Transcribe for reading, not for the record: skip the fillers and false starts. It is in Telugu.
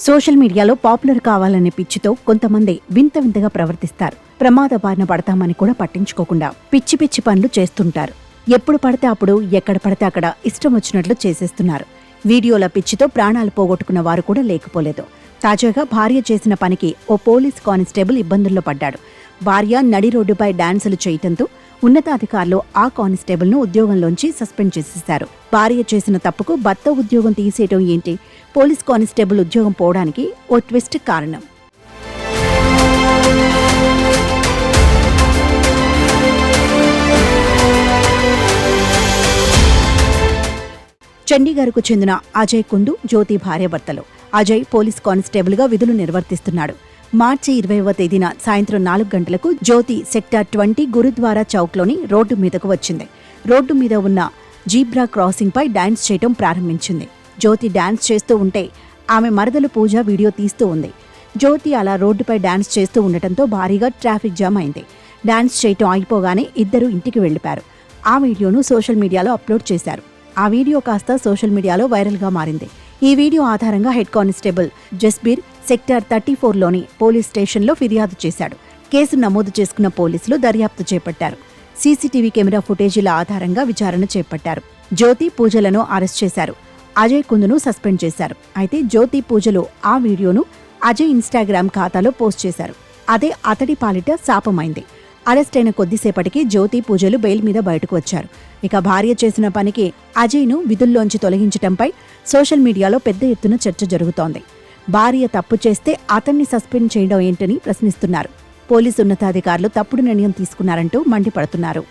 సోషల్ మీడియాలో పాపులర్ కావాలనే పిచ్చితో కొంతమంది వింత వింతగా ప్రవర్తిస్తారు. ప్రమాద బారిన పడతామని కూడా పట్టించుకోకుండా పిచ్చి పిచ్చి పనులు చేస్తుంటారు. ఎప్పుడు పడితే అప్పుడు ఎక్కడ పడితే అక్కడ ఇష్టం వచ్చినట్లు చేసేస్తున్నారు. వీడియోల పిచ్చితో ప్రాణాలు పోగొట్టుకున్న వారు కూడా లేకపోలేదు. తాజాగా భార్య చేసిన పనికి ఓ పోలీస్ కానిస్టేబుల్ ఇబ్బందుల్లో పడ్డాడు. భార్య నడి రోడ్డుపై డాన్సులు చేయటంతో ఉన్నతాధికారులు ఆ కానిస్టేబుల్ను ఉద్యోగంలోంచి సస్పెండ్ చేసేశారు. భార్య చేసిన తప్పుకు భర్త ఉద్యోగం తీసేయటం ఏంటి? పోలీస్ కానిస్టేబుల్ ఉద్యోగం పోవడానికి ఓ ట్విస్ట్ కారణం. చండీగఢ్కు చెందిన అజయ్ కుందు, జ్యోతి భార్యాభర్తలు. అజయ్ పోలీస్ కానిస్టేబుల్గా విధులు నిర్వర్తిస్తున్నాడు. మార్చి 20వ తేదీన సాయంత్రం 4 గంటలకు జ్యోతి సెక్టార్ 20 గురుద్వారా చౌక్లోని రోడ్డు మీదకు వచ్చింది. రోడ్డు మీద ఉన్న జీబ్రా క్రాసింగ్పై డాన్స్ చేయటం ప్రారంభించింది. జ్యోతి డాన్స్ చేస్తూ ఉంటే ఆమె మరదలు పూజ వీడియో తీస్తూ ఉంది. జ్యోతి అలా రోడ్డుపై డాన్స్ చేస్తూ ఉండటంతో భారీగా ట్రాఫిక్ జామ్ అయింది. డాన్స్ చేయటం అయిపోగానే ఇద్దరు ఇంటికి వెళ్లిపారు. ఆ వీడియోను సోషల్ మీడియాలో అప్లోడ్ చేశారు. ఆ వీడియో కాస్త సోషల్ మీడియాలో వైరల్గా మారింది. ఈ వీడియో ఆధారంగా హెడ్ కానిస్టేబుల్ జస్బీర్ సెక్టార్ 34లోని పోలీస్ స్టేషన్లో ఫిర్యాదు చేశాడు. కేసు నమోదు చేసుకున్న పోలీసులు దర్యాప్తు చేపట్టారు. సీసీటీవీ కెమెరా ఫుటేజీల ఆధారంగా విచారణ చేపట్టారు. జ్యోతి పూజలను అరెస్ట్ చేశారు. అజయ్ కుందును సస్పెండ్ చేశారు. అయితే జ్యోతి పూజలు ఆ వీడియోను అజయ్ ఇన్స్టాగ్రామ్ ఖాతాలో పోస్ట్ చేశారు. అదే అతడి పాలిట శాపమైంది. అరెస్ట్ అయిన కొద్దిసేపటికి జ్యోతి పూజలు బెయిల్ మీద బయటకు వచ్చారు. ఇక భార్య చేసిన పనికి అజయ్ను విధుల్లోంచి తొలగించటంపై సోషల్ మీడియాలో పెద్ద ఎత్తున చర్చ జరుగుతోంది. భార్య తప్పు చేస్తే అతన్ని సస్పెండ్ చేయడం ఏంటని ప్రశ్నిస్తున్నారు. పోలీసు ఉన్నతాధికారులు తప్పుడు నిర్ణయం తీసుకున్నారంటూ మండిపడుతున్నారు.